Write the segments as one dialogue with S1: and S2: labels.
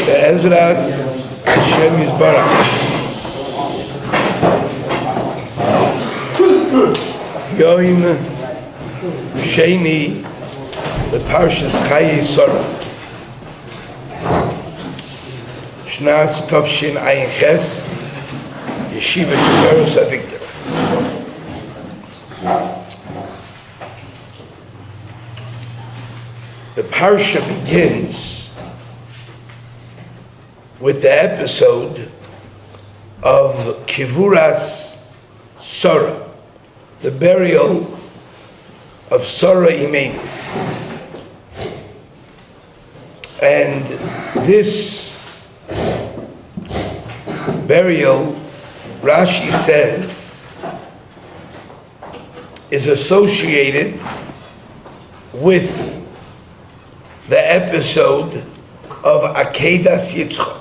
S1: Be'ezras Hashem Yisbarach. Yom Sheni, the Parshas Chayei Sorah. Shnas Tovshin Ayin Ches, Yeshiva Tiferes Avigdor. The Parsha begins with the episode of Kivuras Sorah, the burial of Sorah Imenu. And this burial, Rashi says, is associated with the episode of Akedas Yitzchak.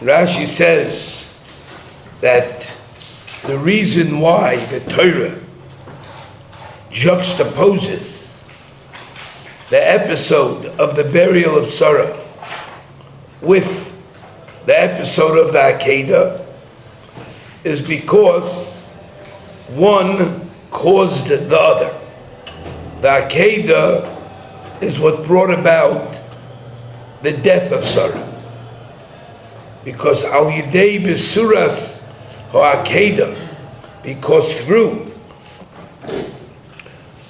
S1: Rashi says that the reason why the Torah juxtaposes the episode of the burial of Sorah with the episode of the Akedah is because one caused the other. The Akedah is what brought about the death of Sorah. Because al yidei besuras ha'akedah, because through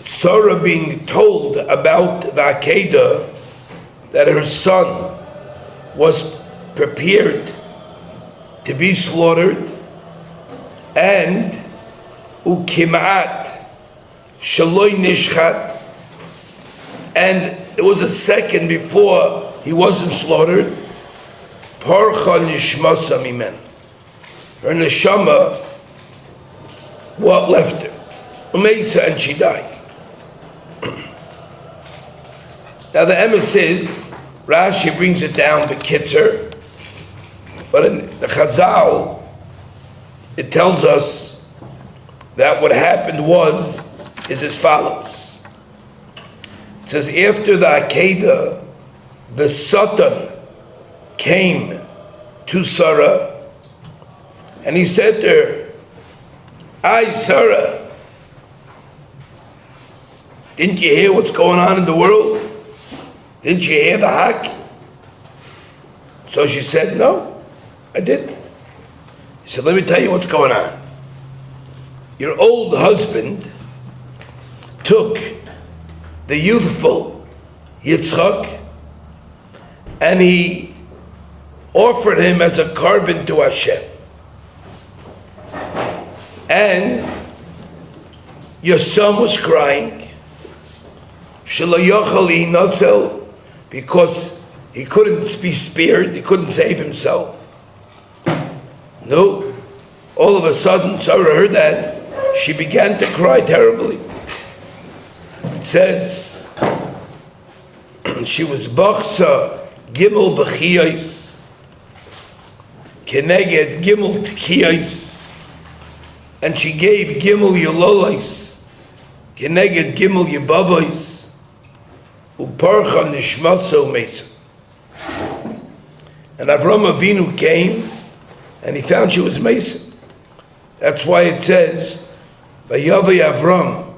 S1: Sorah being told about the Akedah, that her son was prepared to be slaughtered, and ukimat shaloi nishchat, and it was a second before he wasn't slaughtered. Parcha nishmasa mimen. Her neshama, what left her? Umeisa, and she died. Now the emes is, Rashi brings it down to Kitzer, but in the Chazal, it tells us that what happened is as follows. It says, after the Akedah, the Satan came to Sorah, and he said to her, "Ay, Sorah, didn't you hear what's going on in the world? Didn't you hear the hak?" So she said, "No, I didn't." He said, "Let me tell you what's going on. Your old husband took the youthful Yitzchak and he offered him as a carbon to Hashem. And your son was crying, because he couldn't be spared, he couldn't save himself. No, all of a sudden, Sarah heard that. She began to cry terribly. It says, she was Bachsa Gimel B'chiyos, Keneged Gimel T'kiyos, and she gave Gimel Yololais, Keneged Gimel Yebavois, Uparcha Nishmasa Umeisa. And Avram Avinu came, and he found she was Mesa. That's why it says, Vayavai Avram,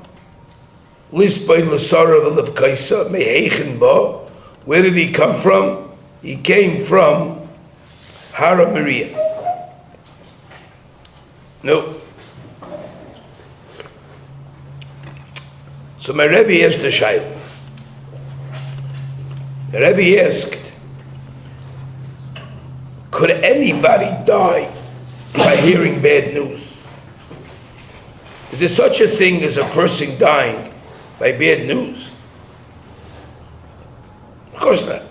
S1: Lisbay L'Sara V'Levkaisa, Meheichen Ba. Where did he come from? He came from Hara Maria. No. So my Rebbe asked a shayla. The Rebbe asked, could anybody die by hearing bad news? Is there such a thing as a person dying by bad news? Of course not.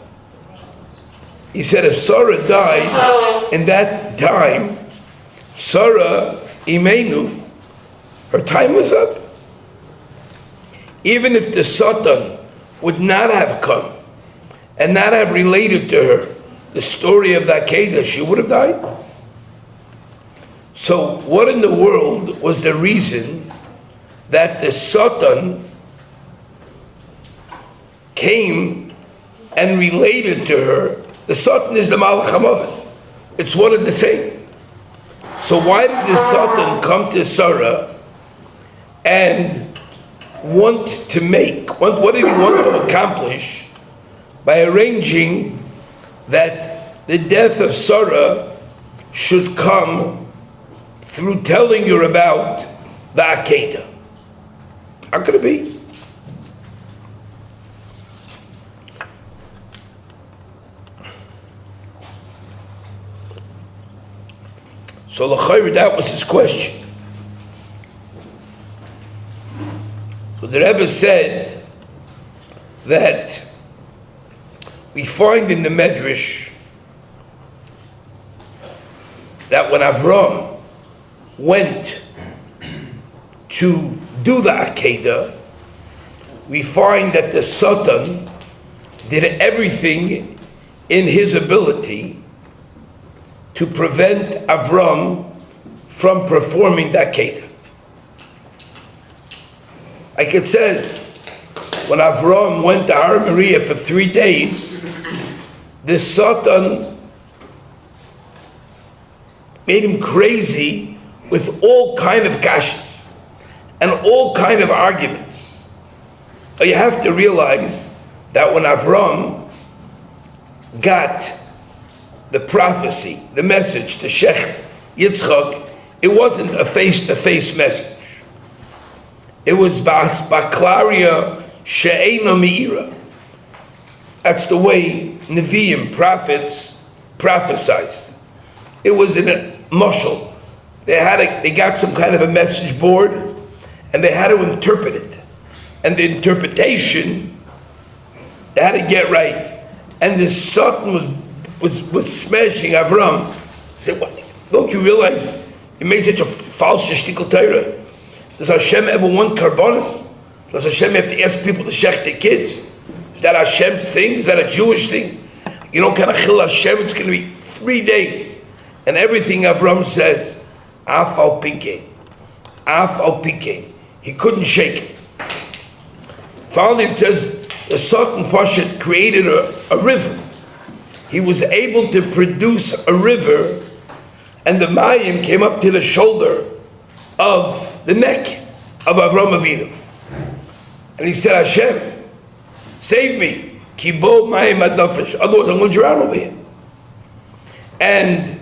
S1: He said if Sorah died in that time, Sorah Imenu, her time was up. Even if the Satan would not have come and not have related to her the story of the Akedah, she would have died. So what in the world was the reason that the Satan came and related to her, the Satan is the Malach HaMavis. It's one and the same. So why did the Satan come to Sorah and what did he want to accomplish by arranging that the death of Sorah should come through telling her about the Akedah? How could it be? So l'chayr, that was his question. So the Rebbe said that we find in the Medrash that when Avram went to do the Akedah, we find that the Satan did everything in his ability to prevent Avram from performing the Akedah. Like it says, when Avram went to Har Moriah for 3 days, the Satan made him crazy with all kind of kashas and all kind of arguments. So you have to realize that when Avram got the prophecy, the message to Shecht Yitzchak, it wasn't a face-to-face message. It was Bas Baklaria She'ena Me'ira. That's the way Nevi'im, prophets, prophesized. It was in a mushal. They got some kind of a message board, and they had to interpret it. And the interpretation, they had to get right. And the Satan was smashing Avram. He said, what? Don't you realize you made such a false shtickle Torah? Does Hashem ever want karbonis? Does Hashem have to ask people to shech their kids? Is that Hashem's thing? Is that a Jewish thing? You know, kind of chil Hashem, it's going to be 3 days. And everything Avram says, af al pikein. He couldn't shake it. Finally, it says the Satan Pashat created a river. He was able to produce a river, and the Mayim came up to the shoulder of the neck of Avram Avinu. And he said, Hashem, save me. Kibo Mayim ad nafesh. Otherwise, I'm going to drown over here. And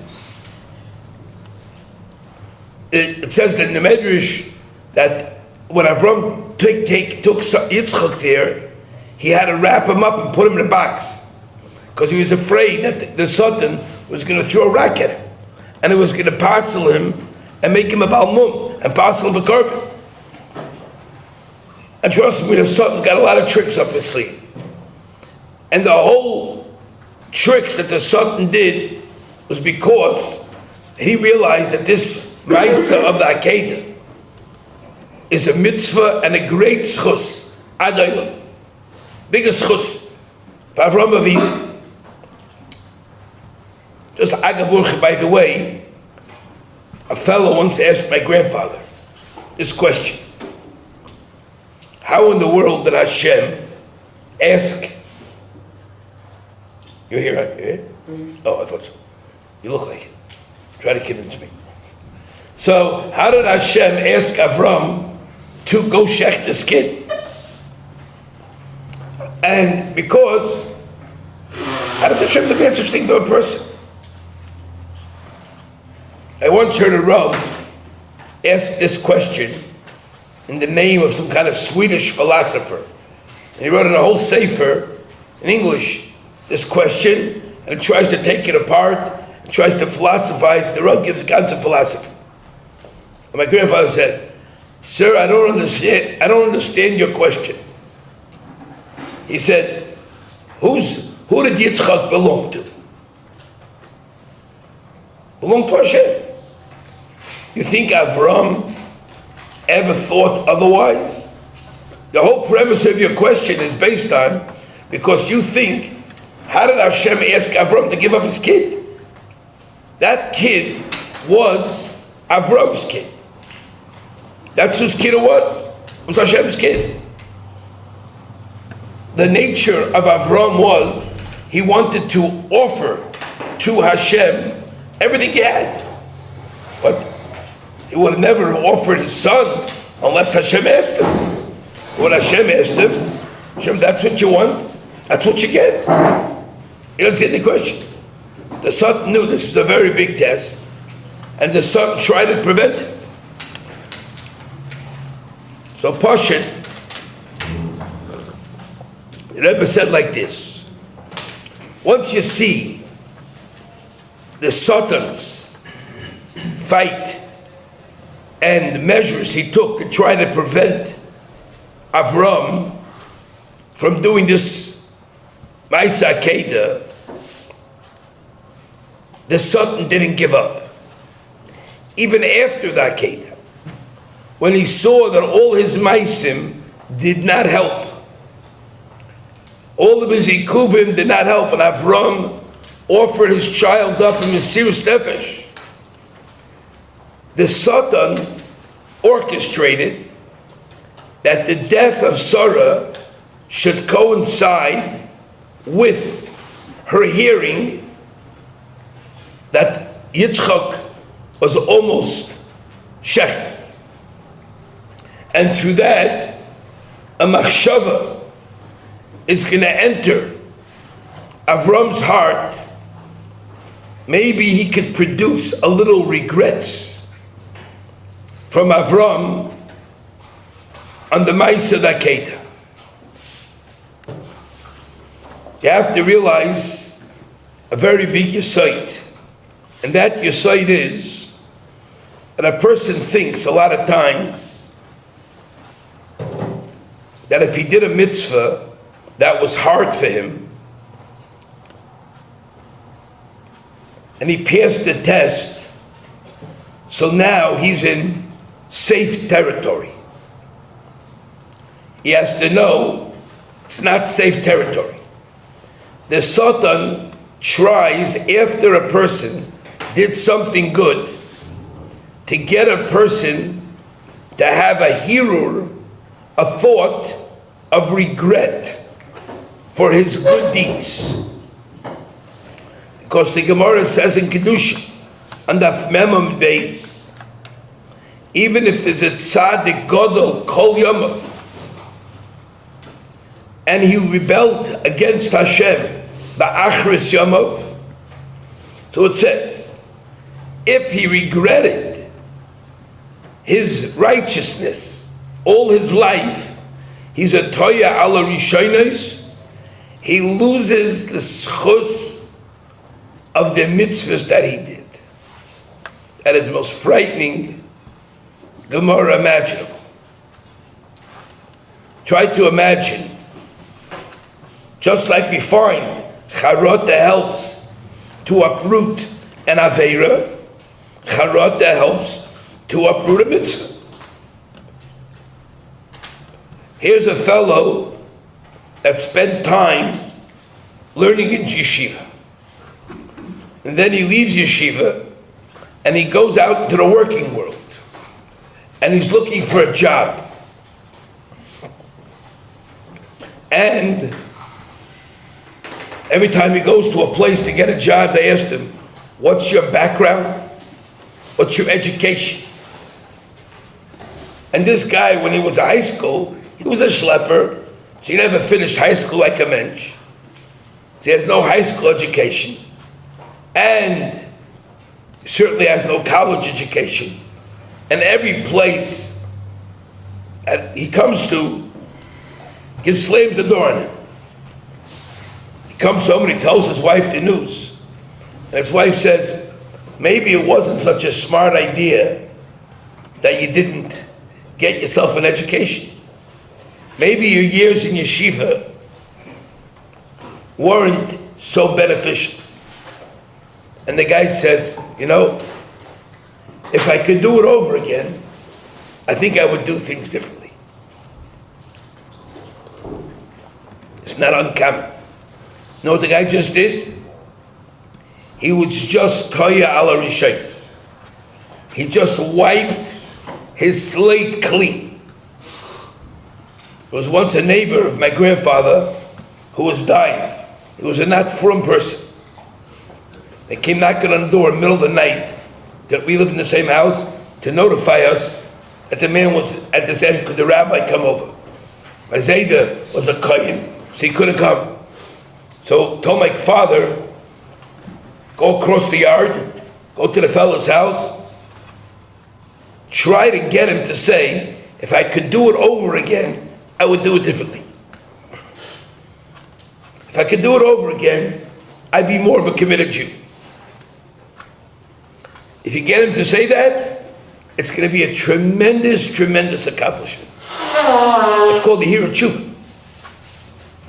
S1: it says that in the Medrash that when Avram took Yitzchak there, he had to wrap him up and put him in a box, because he was afraid that the Satan was going to throw a rock at him, and it was going to parcel him and make him a balmum and parcel him a carbon. And trust me, the Satan's got a lot of tricks up his sleeve. And the whole tricks that the Satan did was because he realized that this Maisa of the Akedah is a mitzvah and a great schus, adaylam, biggest schus for Avram Avinu. Just agavurch, by the way, a fellow once asked my grandfather this question: how in the world did Hashem ask? You're here, right? Yeah? Oh, I thought so. You look like it. Try to convince me. So, how did Hashem ask Avram to go shech this kid? And because, how does Hashem demand such thing to a person? I once heard a Rav ask this question in the name of some kind of Swedish philosopher. And he wrote in a whole sefer in English this question, and he tries to take it apart, and tries to philosophize. The Rav gives kinds of philosophy. And my grandfather said, "Sir, I don't understand your question." He said, who did Yitzchak belong to? Belong to Hashem. You think Avram ever thought otherwise? The whole premise of your question is based on, because you think, how did Hashem ask Avram to give up his kid? That kid was Avram's kid. That's whose kid it was. It was Hashem's kid. the nature of Avram was he wanted to offer to Hashem everything he had. But he would have never offered his son unless Hashem asked him. When Hashem asked him, Hashem, that's what you want, that's what you get. You don't see any question. The son knew this was a very big test, and the son tried to prevent it. So Pashut, the Rebbe said like this: once you see the Satan's fight and the measures he took to try to prevent Avram from doing this Ma'aseh Kedah, the Satan didn't give up. Even after that Kedah, when he saw that all his Ma'asim did not help, all of his Ikuvim did not help, and Avram offered his child up in Mesiras Nefesh, the Satan orchestrated that the death of Sarah should coincide with her hearing that Yitzchak was almost shech. And through that, a machshava is going to enter Avram's heart. Maybe he could produce a little regrets from Avram on the Ma'aseh Kedah. You have to realize a very big yesod, and that yesod is that a person thinks a lot of times that if he did a mitzvah that was hard for him, and he passed the test, so now he's in safe territory. He has to know it's not safe territory. The Satan tries, after a person did something good, to get a person to have a hirur, a thought of regret for his good deeds. Because the Gemara says in Kedusha, on Daf Memam Beis, even if there's a tzaddik gadol kol yomav, and he rebelled against Hashem ba'achris yomav, so it says, if he regretted his righteousness all his life, he's a toya ala rishonos, he loses the schus of the mitzvahs that he did. That is the most frightening Gemara imaginable. Try to imagine, just like we find Charata helps to uproot an Aveira, Charata helps to uproot a mitzvah. Here's a fellow that spent time learning in yeshiva, and then he leaves yeshiva and he goes out into the working world and he's looking for a job. And every time he goes to a place to get a job, they ask him, what's your background? What's your education? And this guy, when he was in high school, he was a schlepper, so he never finished high school like a mensch. So he has no high school education, and certainly has no college education. And every place that he comes to gives slams the door on him. He comes home and he tells his wife the news. And his wife says, maybe it wasn't such a smart idea that you didn't get yourself an education. Maybe your years in yeshiva weren't so beneficial. And the guy says, you know, if I could do it over again, I think I would do things differently. It's not uncommon. You know what the guy just did? He was just toya ala rishonos. He just wiped his slate clean. There was once a neighbor of my grandfather who was dying. He was a not from person. They came knocking on the door in the middle of the night that we lived in the same house to notify us that the man was at this end. Could the rabbi come over? My Zayda was a kohen, so he couldn't come. So told my father, go across the yard, go to the fellow's house, try to get him to say, if I could do it over again, I would do it differently. If I could do it over again, I'd be more of a committed Jew. If you get him to say that, it's going to be a tremendous, tremendous accomplishment. It's called the hero tshuva.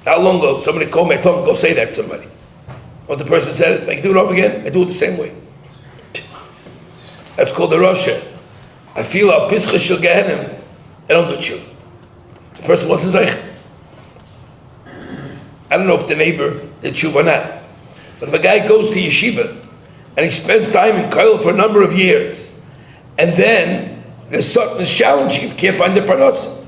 S1: How long ago somebody called me, I told him, go say that to somebody. What the person said, if I can do it over again, I do it the same way. That's called the Rasha. I feel our Pischa Shel Gehenim, I don't do tshuva. The person wasn't like, I don't know if the neighbor did tshuva or not. But if a guy goes to yeshiva and he spends time in Koil for a number of years, and then there's something that's challenging, you can't find the parnasa.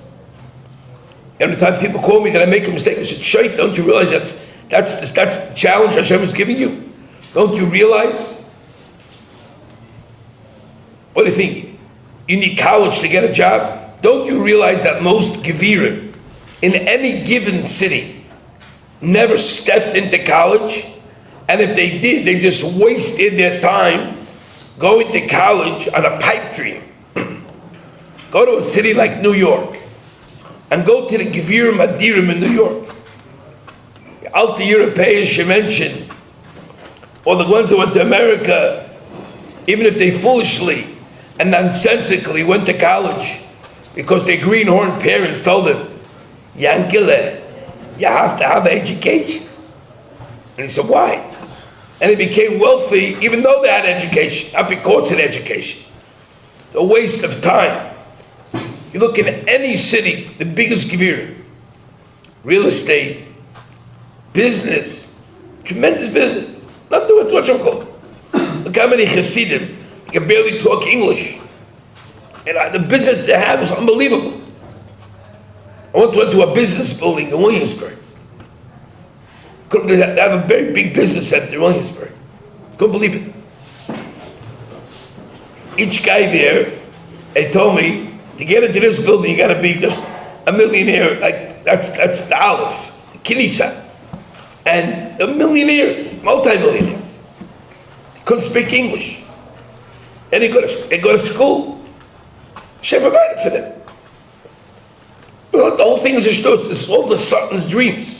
S1: Every time people call me that I make a mistake, I said, Shait, don't you realize that's the challenge Hashem is giving you? Don't you realize? What do you think? You need college to get a job? Don't you realize that most gevirim in any given city never stepped into college? And if they did, they just wasted their time going to college on a pipe dream. Go to a city like New York and go to the gevirim adirim in New York. The Alta Europeans you mentioned, or the ones that went to America, even if they foolishly and nonsensically went to college because their greenhorn parents told them, Yankele, you have to have education. And he said, why? And he became wealthy even though they had education, not because of education. A waste of time. You look in any city, the biggest gevir, real estate, business, tremendous business. Nothing with what you call. Look how many Hasidim can barely talk English. And the business they have is unbelievable. I went to a business building in Williamsburg. They have a very big business center in Williamsburg. Couldn't believe it. Each guy there, they told me, to get into this building, you got to be just a millionaire. Like that's the Aleph, the Kinisa, and the millionaires, multi-millionaires. They couldn't speak English, and they go to school. Hashem provided for them. But the whole thing is a shtus. This is all the Sultan's dreams.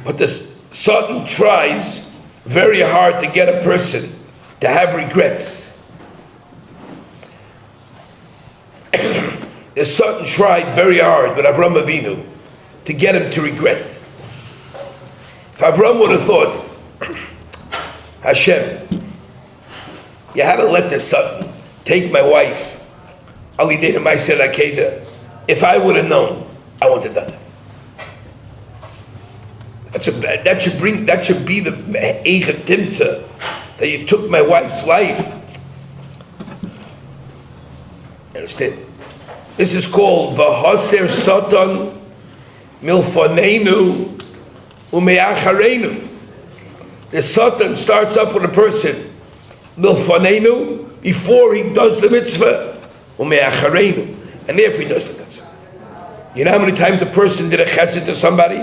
S1: But the Sultan tries very hard to get a person to have regrets. The Sultan tried very hard with Avram Avinu to get him to regret. If Avram would have thought, Hashem, you had to let the Sultan take my wife, Ali Deda Maisel Akeda. If I would have known, I wouldn't have done that. That should be the Eicha Timtza, that you took my wife's life. Understand? This is called V'haser Satan Milfanenu Umeacharenu. The Satan starts up with a person Milfanenu before he does the mitzvah Umeacharenu, and after he does the mitzvah. You know how many times a person did a chesed to somebody,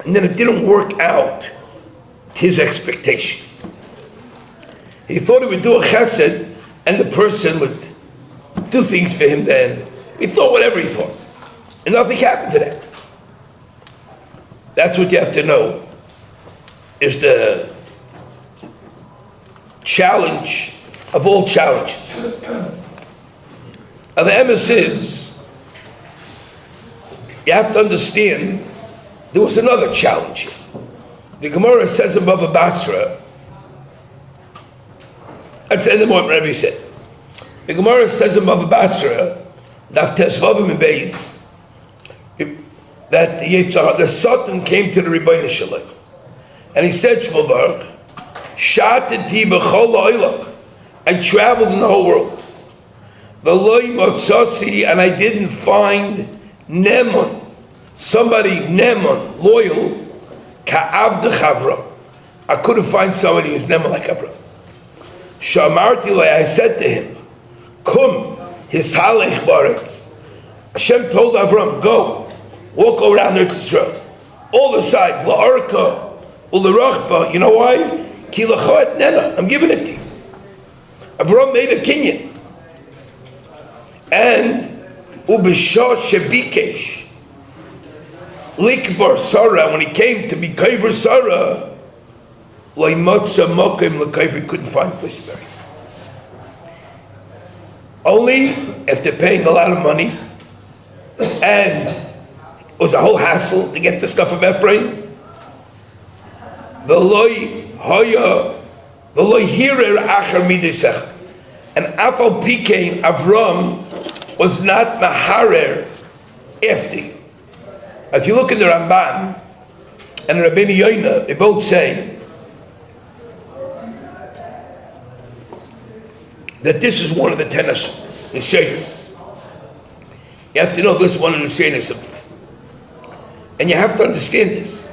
S1: and then it didn't work out to his expectation. He thought he would do a chesed, and the person would do things for him then. He thought whatever he thought. And nothing happened to that. That's what you have to know, is the challenge of all challenges. Now the emes is, you have to understand, there was another challenge here. The Gemara says in Bava Basra, that's the end of what Rabbi said. The Gemara says in Bava Basra, Daf Tesvavim and Beis, that the Sultan came to the Rebbeinu Shalom, and he said, Shmuel Baruch, Shatati b'chol ha'olam, I traveled in the whole world. V'loi motzasi, and I didn't find Neman, somebody neman, loyal, ka'avdech Avram. I couldn't find somebody who was neman like Avram. Shamarti lo, I said to him, Kum, hishalech baretz. Hashem told Avram, go, walk around Eretz Yisrael. All the side, la'arka, u'lerachba. You know why? Ki lachot nena, I'm giving it to you. Avram made a kinyan. And ubishah shebikesh likbar Sorah, when he came to be Chayei Sorah, loimotza mokim l'kayver, couldn't find a place to bury him. Only after paying a lot of money, and it was a whole hassle to get the stuff from Ephraim. V'loi hirer achar midisech, and afal pikein Avram was not maharer after you. If you look in the Ramban and Rabbeinu Yoina, they both say that this is one of the 10 Nishanis. You have to know this one of the Nishanis. And you have to understand this.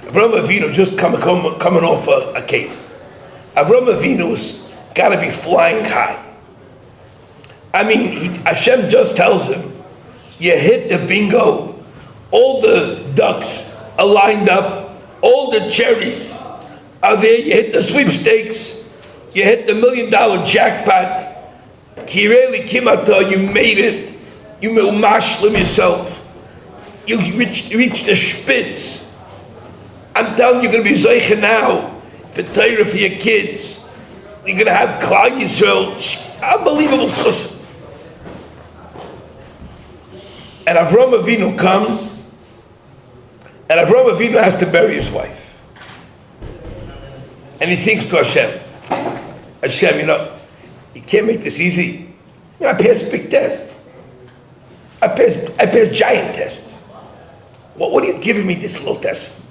S1: Avram Avinu just coming off a cave. Avram Avinu's got to be flying high. I mean, Hashem just tells him, you hit the bingo, all the ducks are lined up, all the cherries are there, you hit the sweepstakes, you hit the $1 million jackpot, Kireli Kimata, you made it, you mashlim yourself, you reached the spitz. I'm telling you, you're going to be Zeicha now, for Torah for your kids, you're going to have Klal Yisrael, unbelievable schus. And Avram Avinu comes, and Avram Avinu has to bury his wife. And he thinks to Hashem, Hashem, you can't make this easy. I passed big tests. I passed giant tests. What are you giving me this little test for?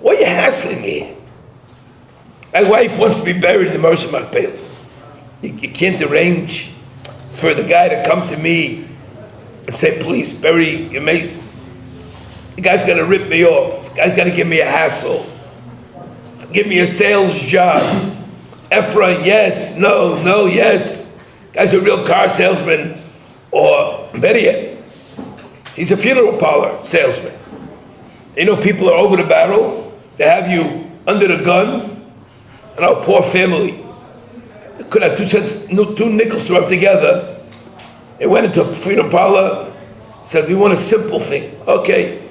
S1: Why are you hassling me? My wife wants to be buried in the Mercy Machpelah. You can't arrange for the guy to come to me and say, please, bury your mace. The guy's going to rip me off. The guy's going to give me a hassle. Give me a sales job. Ephraim, yes. No, yes. Guy's a real car salesman. Or, better yet, he's a funeral parlor salesman. People are over the barrel. They have you under the gun. And our poor family, they could have two nickels to rub together. They went into a freedom parlor, said, we want a simple thing. Okay,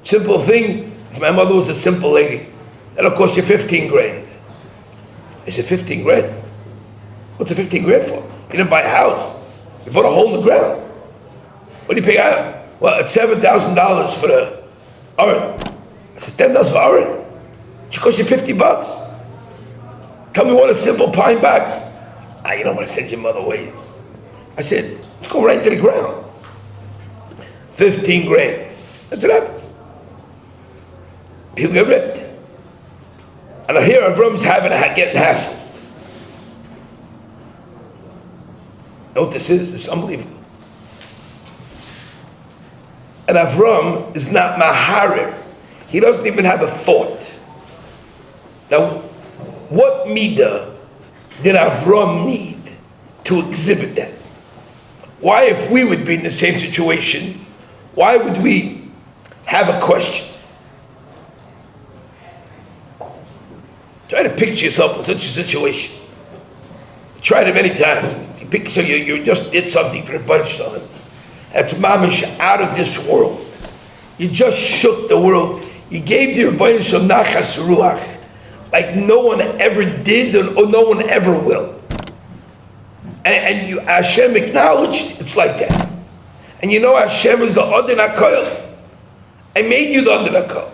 S1: simple thing. My mother was a simple lady. That'll cost you 15 grand. I said, 15 grand? What's the 15 grand for? You didn't buy a house. You bought a hole in the ground. What do you pay out? Well, it's $7,000 for the Aron. I said, $10 for Aron? It should cost you $50. Tell me what a simple pine box. You don't want to send your mother away. I said, let's go right to the ground. 15 grand. That's what happens. People get ripped. And I hear Avram's getting hassled. You know what this is? It's unbelievable. And Avram is not maharer. He doesn't even have a thought. Now, what midah did Avram need to exhibit that? Why, if we would be in the same situation, why would we have a question? Try to picture yourself in such a situation. You tried it many times. You picture you just did something for the bunch of them. That's mamish out of this world. You just shook the world. You gave the Rebbeinu Shalom nachas ruach like no one ever did or no one ever will. And you, Hashem acknowledged it's like that. And Hashem is the Adon HaKoil. I made you the Adon HaKoil.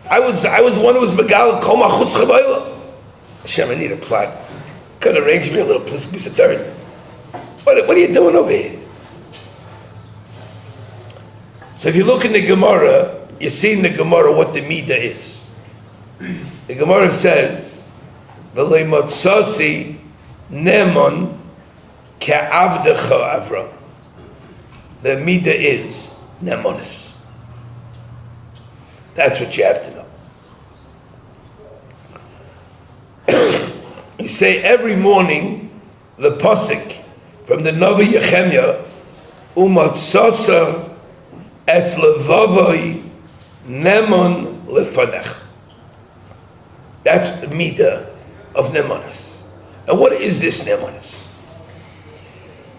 S1: I was the one who was Megal Kol Machutz Chabayla. Hashem, I need a plot. Could arrange me a little piece of dirt. What are you doing over here? So if you look in the Gemara, you see in the Gemara what the midah is. The Gemara says, "V'lei motzasi nemon ke'avdecha Avram." The midah is nemonis. That's what you have to know. You say every morning the pasuk from the Navi Yechemya, umatzasa es levavai nemon lefanech. That's the midah of nemonis. And what is this nemonis?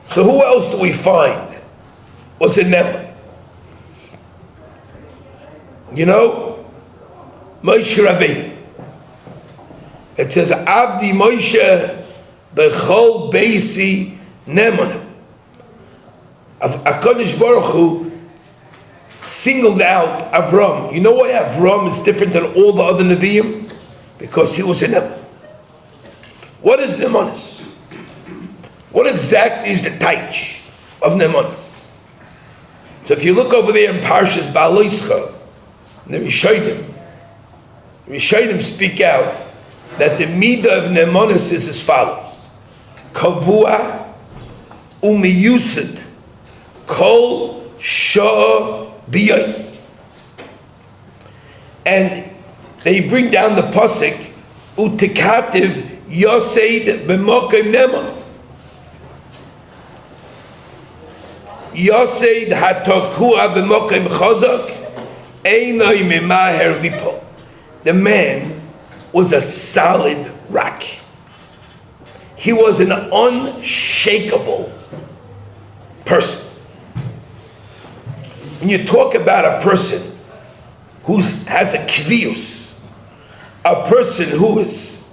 S1: So who else do we find was a nemon? You know, Moshe Rabbeinu. It says, Avdi Moshe bechol beisi nemonim. HaKadosh Baruch Hu singled out Avram. You know why Avram is different than all the other Nevi'im? Because he was a nemon. What is nemonis? What exactly is the taich of nemonis? So if you look over there in Parshas Ba'aloischa, the Rishonim speak out that the midah of nemonis is as follows: kavua umiyusad kol shah biyay. And they bring down the pasuk utikativ yoseid b'mokim nemon. Yoseid hatokua b'mokim chazak einay mimaher lipo. The man was a solid rock. He was an unshakable person. When you talk about a person who has a kvius, a person who is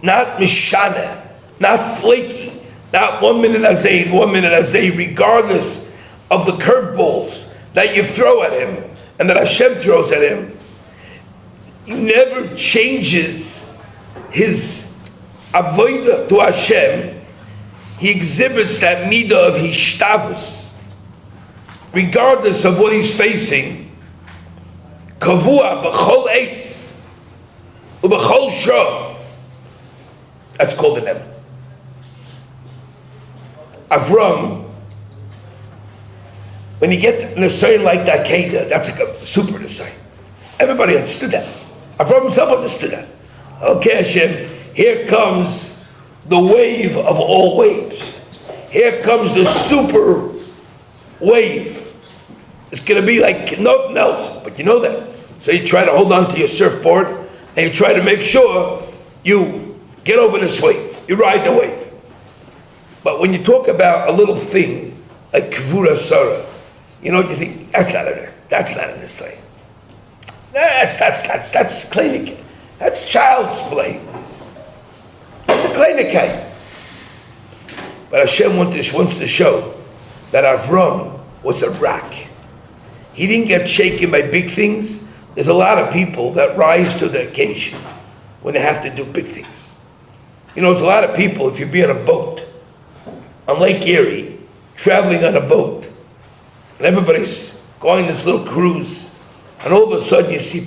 S1: not mishana, not flaky, not 1 minute azay, 1 minute azay, regardless of the curveballs that you throw at him and that Hashem throws at him, he never changes his avodah to Hashem. He exhibits that midah of hishtavus, regardless of what he's facing. Kavua b'chol eis u'b'chol shah. That's called an emon. Avram, when you get an Nisayon like that, that's like a super Nisayon. Everybody understood that. Avram himself understood that. Okay, Hashem, here comes the wave of all waves. Here comes the super wave. It's going to be like nothing else, but you know that. So you try to hold on to your surfboard, and you try to make sure you get over this wave. You ride the wave. But when you talk about a little thing like Chayei Sorah, you know, you think that's not an Nisayon. That's clinic. That's child's play. That's a clinic. But Hashem wants to show that Avram was a rock. He didn't get shaken by big things. There's a lot of people that rise to the occasion when they have to do big things. You know, there's a lot of people, if you be on a boat on Lake Erie, traveling on a boat, and everybody's going on this little cruise, and all of a sudden you see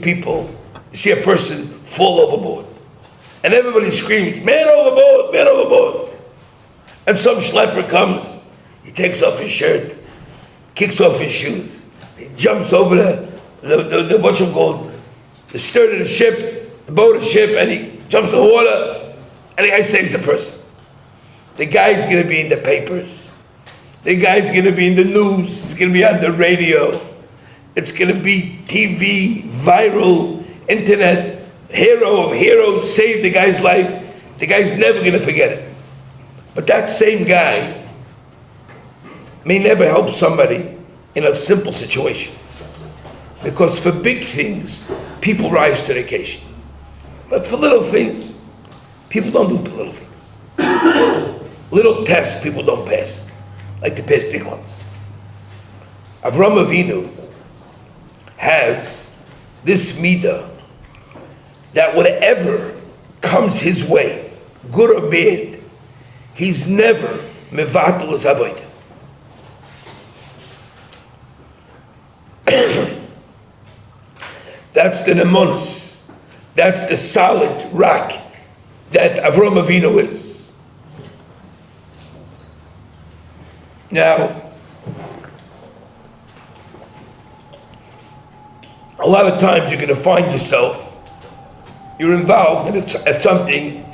S1: a person fall overboard. And everybody screams, man overboard, man overboard. And some schlepper comes, he takes off his shirt, kicks off his shoes, he jumps over the stern of the ship, the boat of the ship, and he jumps in the water, and the guy saves the person. The guy's gonna be in the papers. The guy's gonna be in the news. It's gonna be on the radio. It's gonna be TV, viral, internet, hero of heroes, saved the guy's life. The guy's never gonna forget it. But that same guy may never help somebody in a simple situation. Because for big things, people rise to the occasion. But for little things, people don't do the little things. Little tests, people don't pass, like they pass big ones. Avram Avinu has this midah that whatever comes his way, good or bad, he's never mevatel his avodah. That's the nemonis. That's the solid rock that Avram Avinu is. Now, a lot of times you're going to find yourself, you're involved in at something,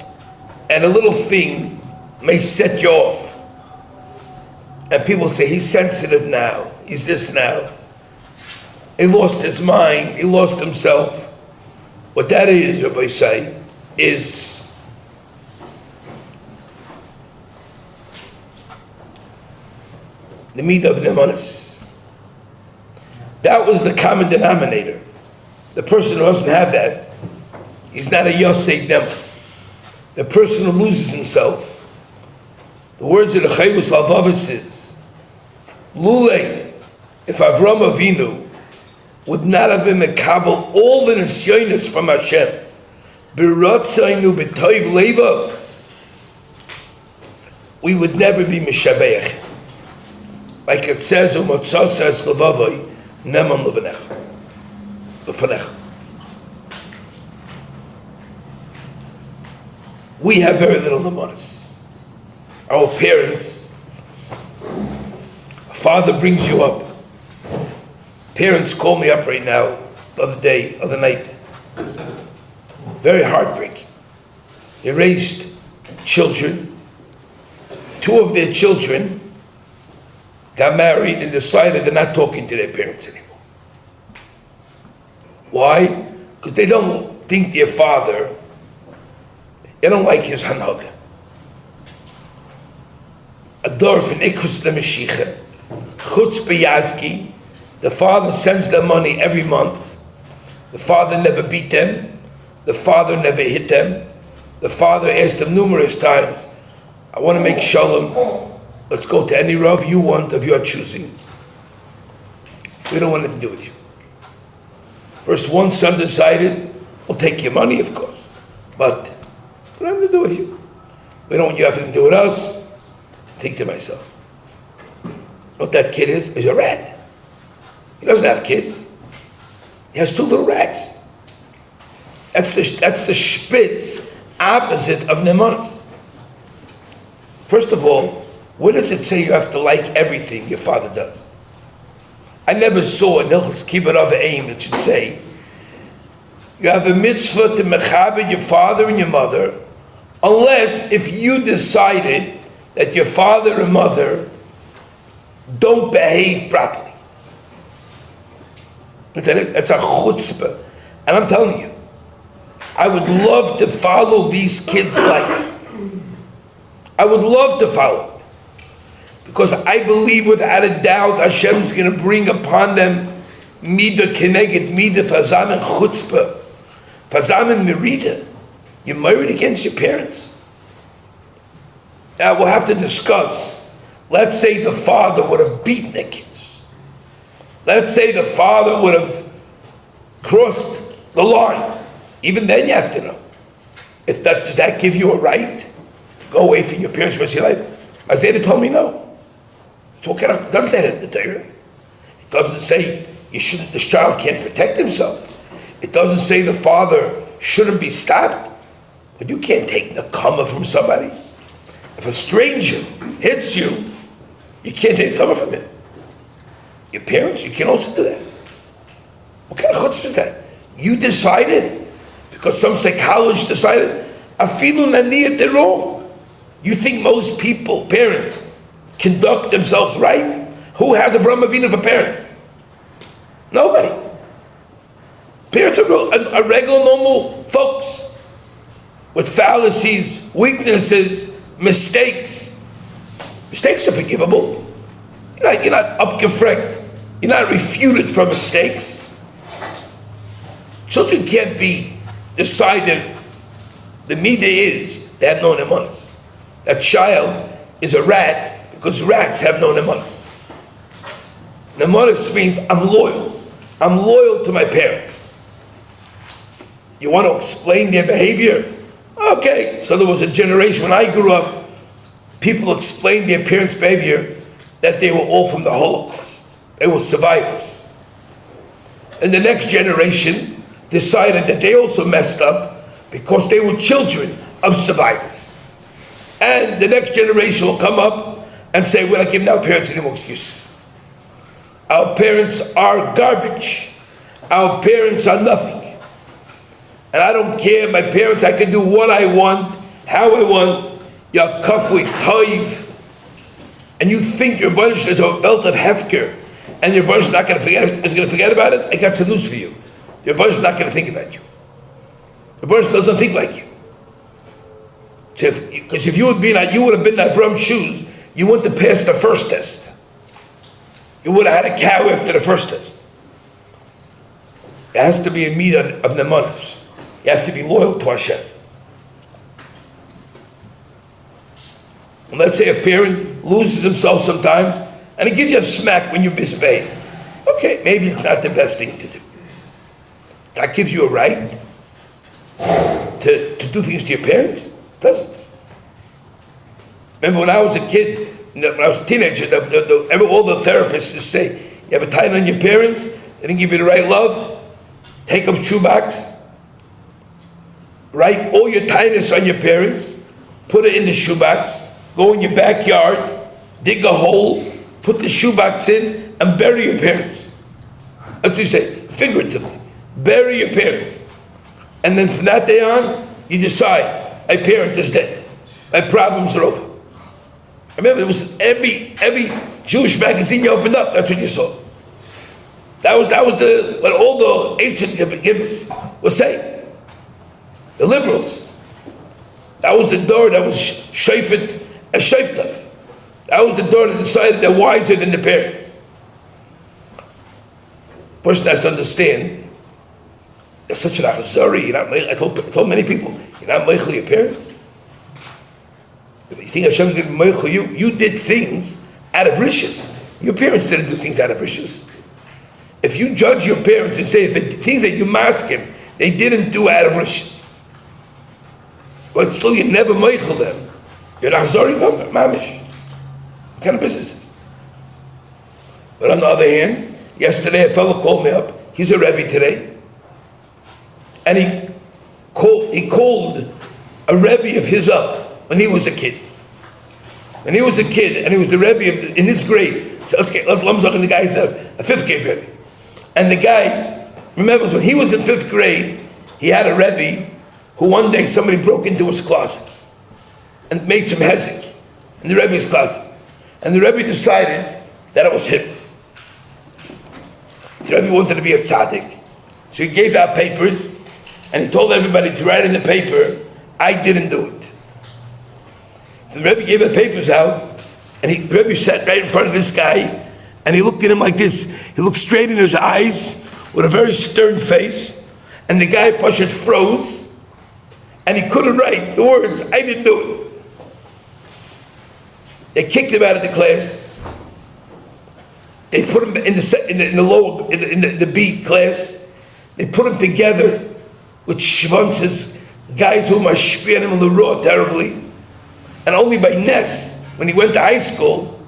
S1: and a little thing may set you off. And people say, he's sensitive now, he's this now. He lost his mind, he lost himself. What that is, Rabbi say, is the midah of nemanis. That was the common denominator. The person who doesn't have that, he's not a yosei nema. The person who loses himself, the words of the Chayei Sorah is, Lulei, if Avram Avinu would not have been mekabel all the nisyonos from Hashem, b'rotzaynu b'toiv levav, we would never be mishabeach. Like it says, u'motzosas levavoi neman levanecha. We have very little nemanis. Our parents, a father brings you up. Parents call me up right now, the other night. Very heartbreaking. They raised children. 2 of their children got married and decided they're not talking to their parents anymore. Why? Because they don't think their father, they don't like his hanhag. Ador from Ikus Lemeshicha, Chutz B'Yazki, the father sends them money every month. The father never beat them. The father never hit them. The father asked them numerous times, I want to make shalom. Let's go to any Rav you want of your choosing. We don't want anything to do with you. First one son decided, we'll take your money, of course, but we don't have to do with you. We don't want you having to do with us. I think to myself, what that kid is a rat. He doesn't have kids. He has 2 little rats. That's the spitz opposite of nemanis. First of all, where does it say you have to like everything your father does? I never saw in Hilchos Kibbutz of Aim that should say you have a mitzvah to mechabed your father and your mother, unless if you decided that your father and mother don't behave properly. That's a chutzpah. And I'm telling you, I would love to follow these kids' life. I would love to follow it. Because I believe without a doubt Hashem's going to bring upon them midah keneged midah, fazam and chutzpah, fazam and merida. You're married against your parents. Now we'll have to discuss. Let's say the father would have beaten the kids. Let's say the father would have crossed the line. Even then you have to know. Does that give you a right to go away from your parents for the rest of your life? Isaiah told me no. It doesn't say that in the Torah. It doesn't say this child can't protect himself. It doesn't say the father shouldn't be stopped. But you can't take the comma from somebody. If a stranger hits you, you can't take the comma from him. Your parents, you can also do that. What kind of chutzpah is that? You decided, because some psychologist decided, afilu naniyat, they're wrong. You think most people, parents, conduct themselves right? Who has Avram Avinu for parents? Nobody. Parents are regular, normal folks with fallacies, weaknesses, mistakes. Mistakes are forgivable. You're not upgefrekt. You're not refuted from mistakes. Children can't be decided. The midah is they have no nemanis. That child is a rat because rats have no nemanis. Nemanis means I'm loyal. I'm loyal to my parents. You want to explain their behavior? Okay, so there was a generation when I grew up, people explained their parents' behavior that they were all from the Holocaust. They were survivors. And the next generation decided that they also messed up because they were children of survivors. And the next generation will come up and say, we're not giving our parents any more excuses. Our parents are garbage. Our parents are nothing. And I don't care, my parents, I can do what I want, how I want. You're kafui, toiv. And you think your bunch is a belt of hefker, and your bunch is not going to forget about it? I got some news for you. Your bunch is not going to think about you. Your bunch doesn't think like you. Because if you would have been in Avram's shoes, you wouldn't have passed the first test. You would have had a cow after the first test. It has to be a meat of nemanos. You have to be loyal to Hashem. And let's say a parent loses himself sometimes, and he gives you a smack when you misbehave. Okay, maybe it's not the best thing to do. That gives you a right to do things to your parents? It doesn't. Remember when I was a kid, when I was a teenager, all the therapists would say, you have a tight on your parents, they didn't give you the right love, take up shoebox, write all your tightness on your parents, put it in the shoebox, go in your backyard, dig a hole, put the shoebox in, and bury your parents. That's what you say, figuratively. Bury your parents. And then from that day on, you decide, my parent is dead. My problems are over. I remember it was every Jewish magazine you opened up, that's what you saw. That was what all the ancient gibbers were saying. The liberals. That was the door that was shayfet and shayftav. That was the door that decided they're wiser than the parents. Person has to understand, there's such an achazari. I told many people, you're not meichel your parents. If you think Hashem's going to be meichel you, you did things out of riches. Your parents didn't do things out of riches. If you judge your parents and say the things that you mask him, they didn't do out of riches, but still you never meichel them, you're not achazari mamish. What kind of business is? But on the other hand, yesterday a fellow called me up. He's a Rebbe today. And he called a Rebbe of his up when he was a kid. When he was a kid, and he was the Rebbe in his grade. So let's look at the guy's a fifth grade Rebbe. And the guy remembers when he was in fifth grade, he had a Rebbe who one day somebody broke into his closet and made some hezek in the Rebbe's closet. And the Rebbe decided that it was him. The Rebbe wanted to be a tzaddik. So he gave out papers, and he told everybody to write in the paper, I didn't do it. So the Rebbe gave the papers out, and the Rebbe sat right in front of this guy, and he looked at him like this. He looked straight in his eyes, with a very stern face, and the guy Pashat froze, and he couldn't write the words, I didn't do it. They kicked him out of the class. They put him in the B class. They put him together with shvances, guys who were mashpianim him on the raw terribly. And only by Ness, when he went to high school,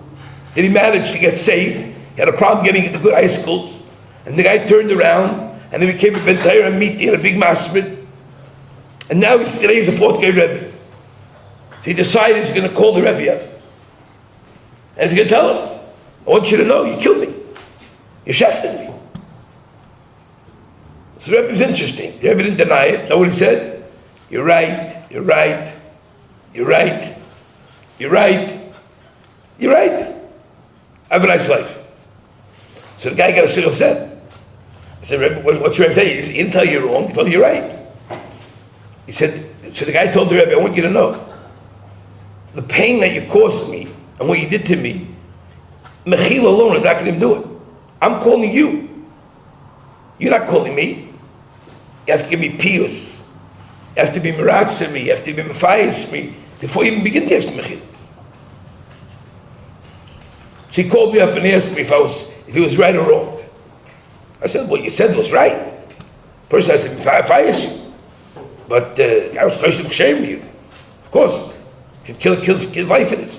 S1: did he manage to get saved. He had a problem getting into good high schools. And the guy turned around, and he became a Bentayr and Miti and a big masmid. And now today he's a fourth grade Rebbe. So he decided he's going to call the Rebbe up. And he's going to tell him, I want you to know, you killed me. You shafted me. So the Rebbe was interesting. The Rebbe didn't deny it. Know what he said? You're right, you're right, you're right, you're right, you're right. Have a nice life. So the guy got so upset. I said, Rebbe, what's your Rebbe tell you? He didn't tell you you're wrong, he told you you're right. He said, so the guy told the Rebbe, I want you to know, the pain that you caused me and what you did to me, Mechila alone is not going to do it. I'm calling you. You're not calling me. You have to give me piyus. You have to be miratzah me. You have to be mefayis me before you even begin to ask me Mechila. So he called me up and asked me if he was right or wrong. I said, what you said was right. Person has to be mefayis you. But I was chayshim k'shem you. Of course. You can kill life in it.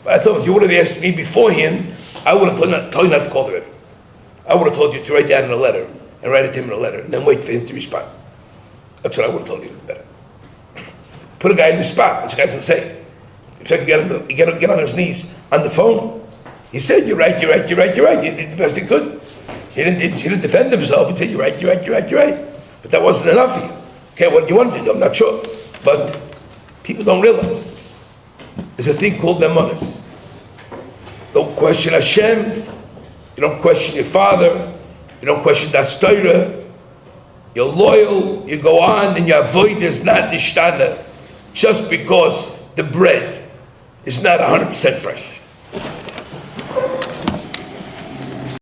S1: But I told him, if you would have asked me beforehand, I would have told you not to call the Rebbe. I would have told you to write down in a letter, and write it to him in a letter, and then wait for him to respond. That's what I would have told you better. Put a guy in the spot, which guy's going to say. If I can get on his knees on the phone, he said, you're right, you're right, you're right, you're right. He did the best he could. He didn't defend himself. He said, you're right. But that wasn't enough for you. Okay, what do you want to do? I'm not sure. But people don't realize. There's a thing called nemanis. Don't question Hashem. You don't question your father. You don't question das Torah. You're loyal. You go on, and your avoid is not nishtana just because the bread is not 100% fresh.